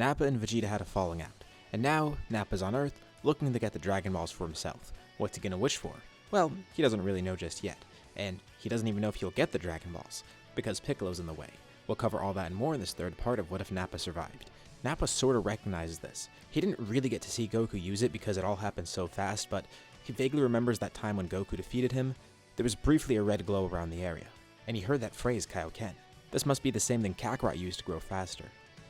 Nappa and Vegeta had a falling out, and now Nappa's on Earth looking to get the Dragon Balls for himself. What's he gonna wish for? Well, he doesn't really know just yet, and he doesn't even know if he'll get the Dragon Balls, because Piccolo's in the way. We'll cover all that and more in this third part of What If Nappa Survived. Nappa sorta recognizes this. He didn't really get to see Goku use it because it all happened so fast, but he vaguely remembers that time when Goku defeated him. There was briefly a red glow around the area, and he heard that phrase Kaioken. This must be the same thing Kakarot used to grow faster.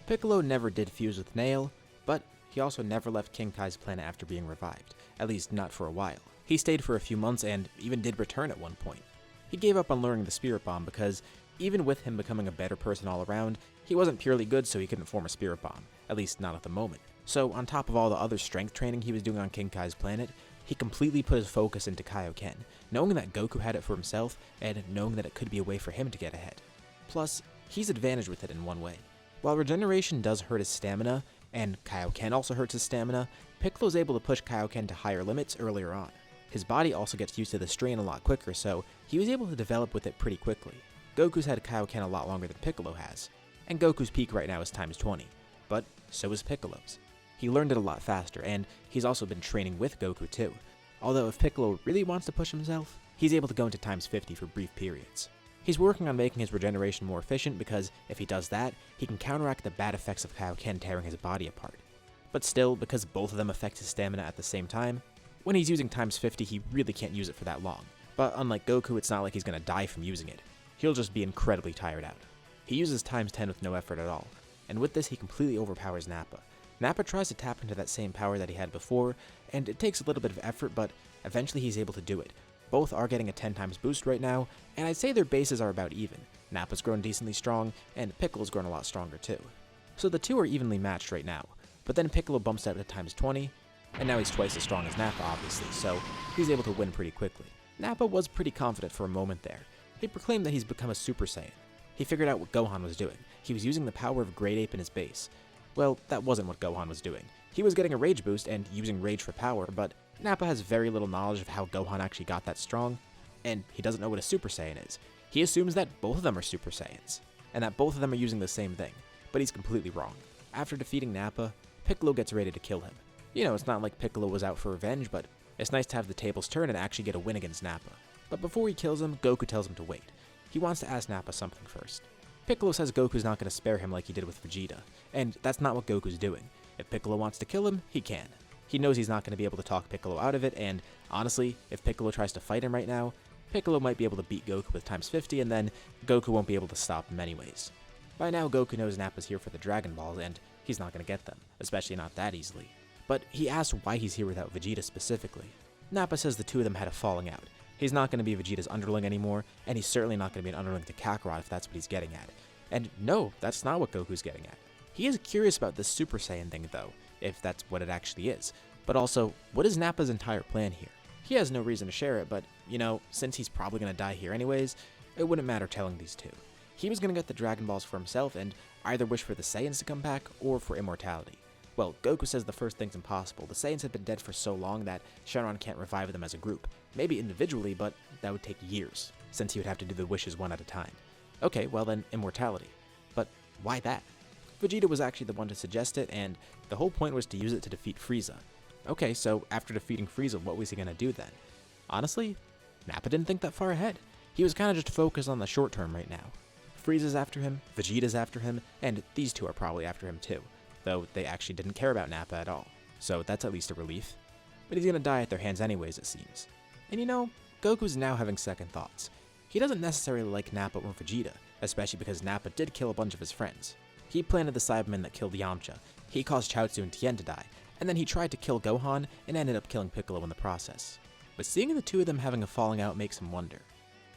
Piccolo never did fuse with Nail, but he also never left King Kai's planet after being revived, at least not for a while. He stayed for a few months and even did return at one point. He gave up on learning the Spirit Bomb because, even with him becoming a better person all around, he wasn't purely good so he couldn't form a Spirit Bomb, at least not at the moment. So on top of all the other strength training he was doing on King Kai's planet, he completely put his focus into Kaioken, knowing that Goku had it for himself and knowing that it could be a way for him to get ahead. Plus, he's advantaged with it in one way. While regeneration does hurt his stamina, and Kaioken also hurts his stamina, Piccolo's able to push Kaioken to higher limits earlier on. His body also gets used to the strain a lot quicker, so he was able to develop with it pretty quickly. Goku's had Kaioken a lot longer than Piccolo has, and Goku's peak right now is times 20, but so is Piccolo's. He learned it a lot faster, and he's also been training with Goku too, although if Piccolo really wants to push himself, he's able to go into times 50 for brief periods. He's working on making his regeneration more efficient because if he does that, he can counteract the bad effects of Kaioken tearing his body apart. But still, because both of them affect his stamina at the same time, when he's using times 50 he really can't use it for that long. But unlike Goku, it's not like he's gonna die from using it. He'll just be incredibly tired out. He uses times 10 with no effort at all, and with this he completely overpowers Nappa. Nappa tries to tap into that same power that he had before, and it takes a little bit of effort, but eventually he's able to do it. Both are getting a 10 times boost right now, and I'd say their bases are about even. Nappa's grown decently strong, and Piccolo's grown a lot stronger too. So the two are evenly matched right now, but then Piccolo bumps up to times 20, and now he's twice as strong as Nappa obviously, so he's able to win pretty quickly. Nappa was pretty confident for a moment there. He proclaimed that he's become a Super Saiyan. He figured out what Gohan was doing. He was using the power of Great Ape in his base. Well, that wasn't what Gohan was doing. He was getting a rage boost and using rage for power, but Nappa has very little knowledge of how Gohan actually got that strong, and he doesn't know what a Super Saiyan is. He assumes that both of them are Super Saiyans, and that both of them are using the same thing, but he's completely wrong. After defeating Nappa, Piccolo gets ready to kill him. You know, it's not like Piccolo was out for revenge, but it's nice to have the tables turn and actually get a win against Nappa. But before he kills him, Goku tells him to wait. He wants to ask Nappa something first. Piccolo says Goku's not going to spare him like he did with Vegeta, and that's not what Goku's doing. If Piccolo wants to kill him, he can. He knows he's not going to be able to talk Piccolo out of it, and honestly, if Piccolo tries to fight him right now, Piccolo might be able to beat Goku with times 50, and then Goku won't be able to stop him anyways. By now, Goku knows Nappa's here for the Dragon Balls, and he's not going to get them, especially not that easily. But he asks why he's here without Vegeta specifically. Nappa says the two of them had a falling out. He's not going to be Vegeta's underling anymore, and he's certainly not going to be an underling to Kakarot if that's what he's getting at. And no, that's not what Goku's getting at. He is curious about this Super Saiyan thing though, if that's what it actually is. But also, what is Nappa's entire plan here? He has no reason to share it, but, you know, since he's probably going to die here anyways, it wouldn't matter telling these two. He was going to get the Dragon Balls for himself and either wish for the Saiyans to come back or for immortality. Well, Goku says the first thing's impossible. The Saiyans have been dead for so long that Shenron can't revive them as a group. Maybe individually, but that would take years, since he would have to do the wishes one at a time. Okay, well then, immortality. But why that? Vegeta was actually the one to suggest it, and the whole point was to use it to defeat Frieza. Okay, so after defeating Frieza, what was he gonna do then? Honestly, Nappa didn't think that far ahead. He was kinda just focused on the short term right now. Frieza's after him, Vegeta's after him, and these two are probably after him too, though they actually didn't care about Nappa at all, so that's at least a relief. But he's gonna die at their hands anyways, it seems. And you know, Goku's now having second thoughts. He doesn't necessarily like Nappa or Vegeta, especially because Nappa did kill a bunch of his friends. He planted the Cybermen that killed Yamcha, he caused Chaozu and Tien to die, and then he tried to kill Gohan and ended up killing Piccolo in the process. But seeing the two of them having a falling out makes him wonder.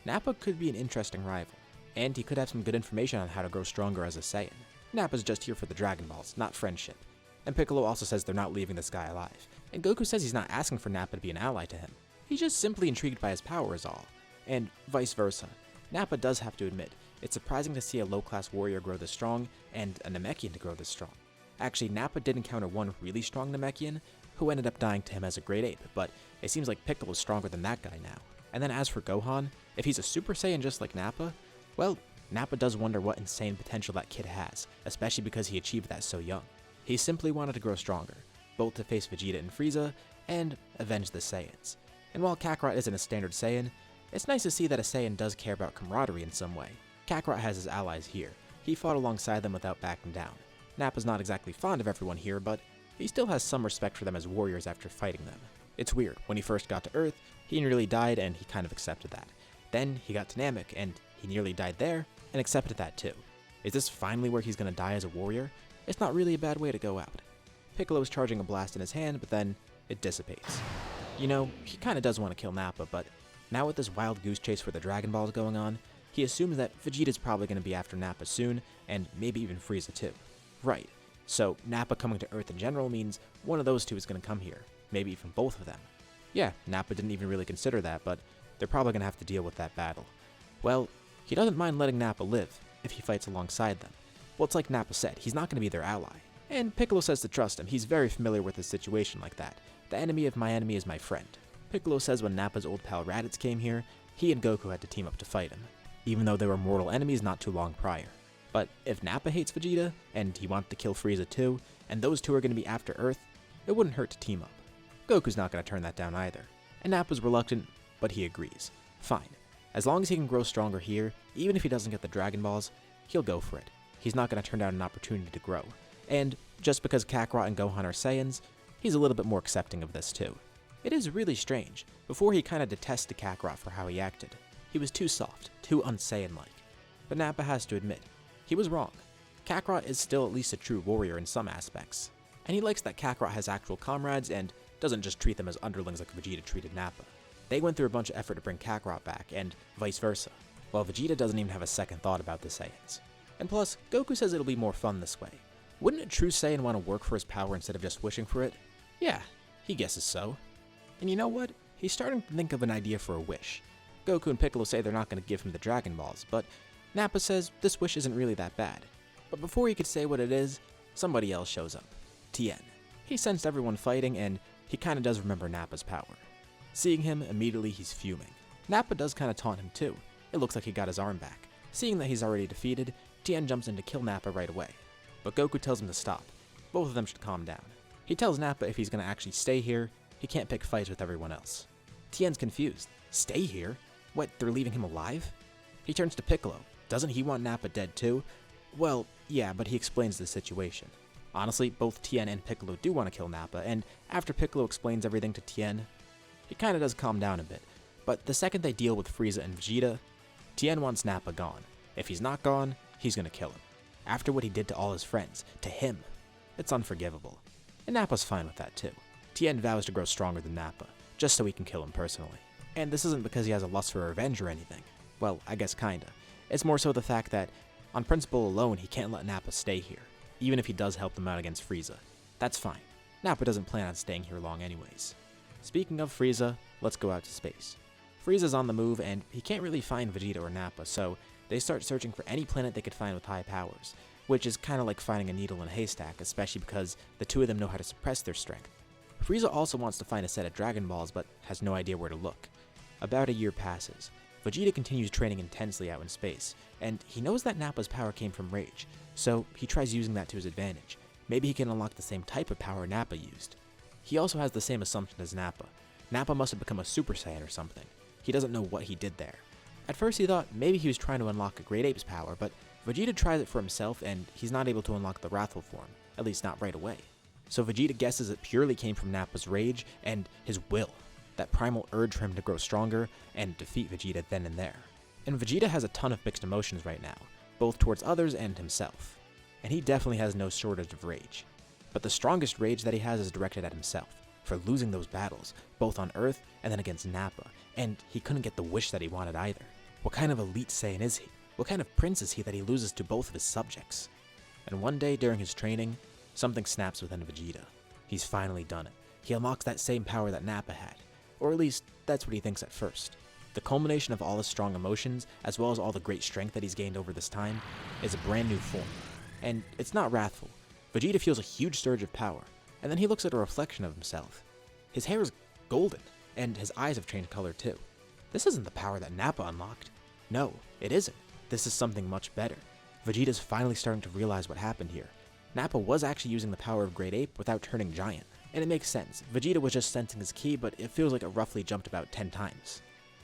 Nappa could be an interesting rival, and he could have some good information on how to grow stronger as a Saiyan. Nappa's just here for the Dragon Balls, not friendship. And Piccolo also says they're not leaving this guy alive. And Goku says he's not asking for Nappa to be an ally to him. He's just simply intrigued by his power is all. And vice versa. Nappa does have to admit, it's surprising to see a low-class warrior grow this strong, and a Namekian to grow this strong. Actually, Nappa did encounter one really strong Namekian, who ended up dying to him as a Great Ape, but it seems like Piccolo is stronger than that guy now. And then as for Gohan, if he's a Super Saiyan just like Nappa, well, Nappa does wonder what insane potential that kid has, especially because he achieved that so young. He simply wanted to grow stronger, both to face Vegeta and Frieza, and avenge the Saiyans. And while Kakarot isn't a standard Saiyan, it's nice to see that a Saiyan does care about camaraderie in some way. Kakarot has his allies here. He fought alongside them without backing down. Nappa's not exactly fond of everyone here, but he still has some respect for them as warriors after fighting them. It's weird, when he first got to Earth, he nearly died and he kind of accepted that. Then he got to Namek and he nearly died there and accepted that too. Is this finally where he's gonna die as a warrior? It's not really a bad way to go out. Piccolo's charging a blast in his hand, but then it dissipates. You know, he kinda does want to kill Nappa, but now with this wild goose chase for the Dragon Balls going on, he assumes that Vegeta's probably going to be after Nappa soon, and maybe even Frieza too. Right, so Nappa coming to Earth in general means one of those two is going to come here, maybe even both of them. Yeah, Nappa didn't even really consider that, but they're probably going to have to deal with that battle. Well, he doesn't mind letting Nappa live, if he fights alongside them. Well, it's like Nappa said, he's not going to be their ally. And Piccolo says to trust him, he's very familiar with a situation like that. The enemy of my enemy is my friend. Piccolo says when Nappa's old pal Raditz came here, he and Goku had to team up to fight him, even though they were mortal enemies not too long prior. But if Nappa hates Vegeta, and he wants to kill Frieza too, and those two are going to be after Earth, it wouldn't hurt to team up. Goku's not going to turn that down either, and Nappa's reluctant, but he agrees. Fine. As long as he can grow stronger here, even if he doesn't get the Dragon Balls, he'll go for it. He's not going to turn down an opportunity to grow. And just because Kakarot and Gohan are Saiyans, he's a little bit more accepting of this too. It is really strange. Before he kinda detested Kakarot for how he acted. He was too soft, too un-Saiyan-like. But Nappa has to admit, he was wrong. Kakarot is still at least a true warrior in some aspects. And he likes that Kakarot has actual comrades and doesn't just treat them as underlings like Vegeta treated Nappa. They went through a bunch of effort to bring Kakarot back, and vice versa, while Vegeta doesn't even have a second thought about the Saiyans. And plus, Goku says it'll be more fun this way. Wouldn't a true Saiyan want to work for his power instead of just wishing for it? Yeah, he guesses so. And you know what? He's starting to think of an idea for a wish. Goku and Piccolo say they're not going to give him the Dragon Balls, but Nappa says this wish isn't really that bad. But before he could say what it is, somebody else shows up. Tien. He sensed everyone fighting, and he kinda does remember Nappa's power. Seeing him, immediately he's fuming. Nappa does kinda taunt him too. It looks like he got his arm back. Seeing that he's already defeated, Tien jumps in to kill Nappa right away. But Goku tells him to stop. Both of them should calm down. He tells Nappa if he's gonna actually stay here, he can't pick fights with everyone else. Tien's confused. Stay here? What, they're leaving him alive? He turns to Piccolo. Doesn't he want Nappa dead too? Well, yeah, but he explains the situation. Honestly, both Tien and Piccolo do want to kill Nappa, and after Piccolo explains everything to Tien, he kinda does calm down a bit. But the second they deal with Frieza and Vegeta, Tien wants Nappa gone. If he's not gone, he's gonna kill him. After what he did to all his friends, to him, it's unforgivable. And Nappa's fine with that too. Tien vows to grow stronger than Nappa, just so he can kill him personally. And this isn't because he has a lust for revenge or anything. Well, I guess kinda. It's more so the fact that, on principle alone, he can't let Nappa stay here, even if he does help them out against Frieza. That's fine. Nappa doesn't plan on staying here long anyways. Speaking of Frieza, let's go out to space. Frieza's on the move, and he can't really find Vegeta or Nappa, so they start searching for any planet they could find with high powers, which is kinda like finding a needle in a haystack, especially because the two of them know how to suppress their strength. Frieza also wants to find a set of Dragon Balls, but has no idea where to look. About a year passes. Vegeta continues training intensely out in space, and he knows that Nappa's power came from rage, so he tries using that to his advantage. Maybe he can unlock the same type of power Nappa used. He also has the same assumption as Nappa. Nappa must have become a Super Saiyan or something. He doesn't know what he did there. At first he thought maybe he was trying to unlock a Great Ape's power, but Vegeta tries it for himself and he's not able to unlock the wrathful form, at least not right away. So Vegeta guesses it purely came from Nappa's rage and his will, that primal urge for him to grow stronger and defeat Vegeta then and there. And Vegeta has a ton of mixed emotions right now, both towards others and himself. And he definitely has no shortage of rage. But the strongest rage that he has is directed at himself, for losing those battles, both on Earth and then against Nappa, and he couldn't get the wish that he wanted either. What kind of elite Saiyan is he? What kind of prince is he that he loses to both of his subjects? And one day during his training, something snaps within Vegeta. He's finally done it. He unlocks that same power that Nappa had, or at least that's what he thinks at first. The culmination of all his strong emotions, as well as all the great strength that he's gained over this time, is a brand new form. And it's not wrathful. Vegeta feels a huge surge of power, and then he looks at a reflection of himself. His hair is golden, and his eyes have changed color too. This isn't the power that Nappa unlocked. No, it isn't. This is something much better. Vegeta's finally starting to realize what happened here. Nappa was actually using the power of Great Ape without turning giant, and it makes sense. Vegeta was just sensing his ki, but it feels like it roughly jumped about 10 times.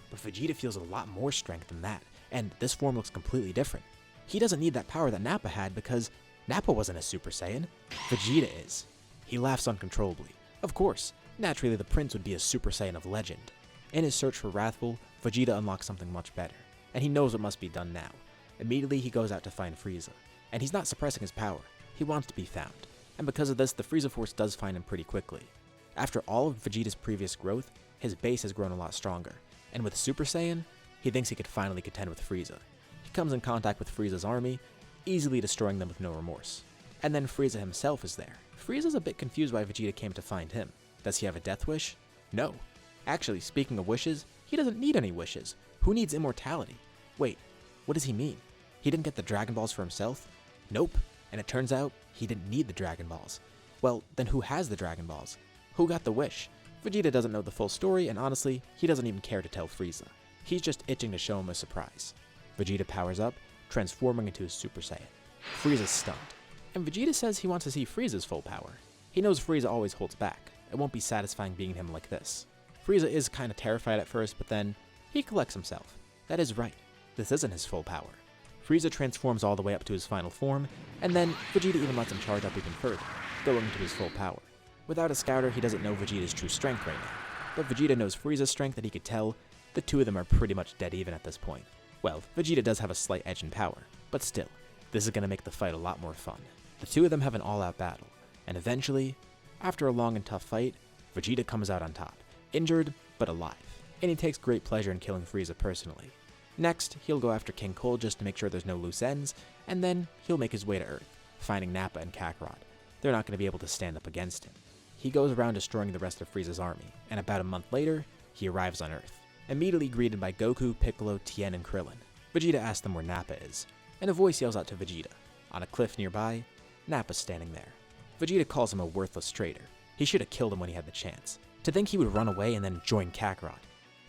But Vegeta feels a lot more strength than that, and this form looks completely different. He doesn't need that power that Nappa had because Nappa wasn't a Super Saiyan. Vegeta is. He laughs uncontrollably. Of course, naturally the prince would be a Super Saiyan of legend. In his search for Wrathful, Vegeta unlocks something much better, and he knows what must be done now. Immediately he goes out to find Frieza, and he's not suppressing his power. He wants to be found, and because of this, the Frieza Force does find him pretty quickly. After all of Vegeta's previous growth, his base has grown a lot stronger, and with Super Saiyan, he thinks he could finally contend with Frieza. He comes in contact with Frieza's army, easily destroying them with no remorse. And then Frieza himself is there. Frieza's a bit confused why Vegeta came to find him. Does he have a death wish? No. Actually, speaking of wishes, he doesn't need any wishes. Who needs immortality? Wait, what does he mean? He didn't get the Dragon Balls for himself? Nope. And it turns out, he didn't need the Dragon Balls. Well, then who has the Dragon Balls? Who got the wish? Vegeta doesn't know the full story, and honestly, he doesn't even care to tell Frieza. He's just itching to show him a surprise. Vegeta powers up, transforming into a Super Saiyan. Frieza's stunned, and Vegeta says he wants to see Frieza's full power. He knows Frieza always holds back. It won't be satisfying being him like this. Frieza is kinda terrified at first, but then he collects himself. That is right, this isn't his full power. Frieza transforms all the way up to his final form, and then Vegeta even lets him charge up even further, going into his full power. Without a scouter, he doesn't know Vegeta's true strength right now, but Vegeta knows Frieza's strength, and he could tell the two of them are pretty much dead even at this point. Well, Vegeta does have a slight edge in power, but still, this is going to make the fight a lot more fun. The two of them have an all-out battle, and eventually, after a long and tough fight, Vegeta comes out on top, injured, but alive, and he takes great pleasure in killing Frieza personally. Next, he'll go after King Cold just to make sure there's no loose ends, and then he'll make his way to Earth, finding Nappa and Kakarot. They're not going to be able to stand up against him. He goes around destroying the rest of Frieza's army, and about a month later, he arrives on Earth, immediately greeted by Goku, Piccolo, Tien, and Krillin. Vegeta asks them where Nappa is, and a voice yells out to Vegeta. On a cliff nearby, Nappa's standing there. Vegeta calls him a worthless traitor. He should have killed him when he had the chance. To think he would run away and then join Kakarot.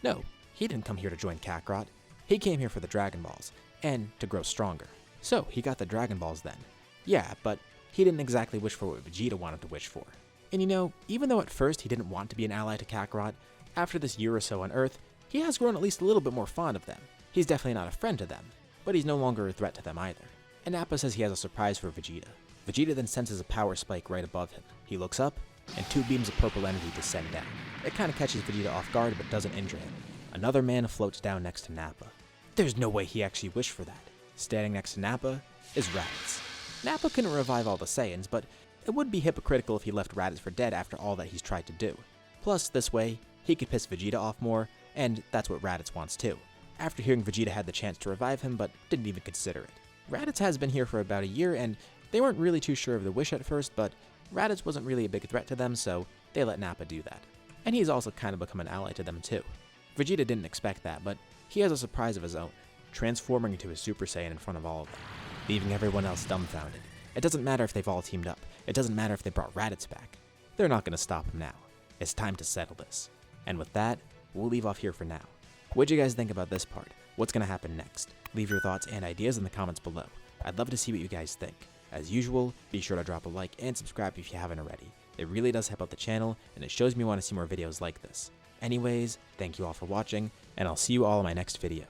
No, he didn't come here to join Kakarot. He came here for the Dragon Balls, and to grow stronger. So, he got the Dragon Balls then. Yeah, but he didn't exactly wish for what Vegeta wanted to wish for. And you know, even though at first he didn't want to be an ally to Kakarot, after this year or so on Earth, he has grown at least a little bit more fond of them. He's definitely not a friend to them, but he's no longer a threat to them either. And Nappa says he has a surprise for Vegeta. Vegeta then senses a power spike right above him. He looks up, and two beams of purple energy descend down. It kinda catches Vegeta off guard, but doesn't injure him. Another man floats down next to Nappa. There's no way he actually wished for that. Standing next to Nappa is Raditz. Nappa couldn't revive all the Saiyans, but it would be hypocritical if he left Raditz for dead after all that he's tried to do. Plus, this way, he could piss Vegeta off more, and that's what Raditz wants too. After hearing Vegeta had the chance to revive him, but didn't even consider it. Raditz has been here for about a year, and they weren't really too sure of the wish at first, but Raditz wasn't really a big threat to them, so they let Nappa do that. And he's also kind of become an ally to them too. Vegeta didn't expect that, but he has a surprise of his own, transforming into a Super Saiyan in front of all of them, leaving everyone else dumbfounded. It doesn't matter if they've all teamed up. It doesn't matter if they brought Raditz back. They're not going to stop him now. It's time to settle this. And with that, we'll leave off here for now. What'd you guys think about this part? What's going to happen next? Leave your thoughts and ideas in the comments below. I'd love to see what you guys think. As usual, be sure to drop a like and subscribe if you haven't already. It really does help out the channel, and it shows me you want to see more videos like this. Anyways, thank you all for watching, and I'll see you all in my next video.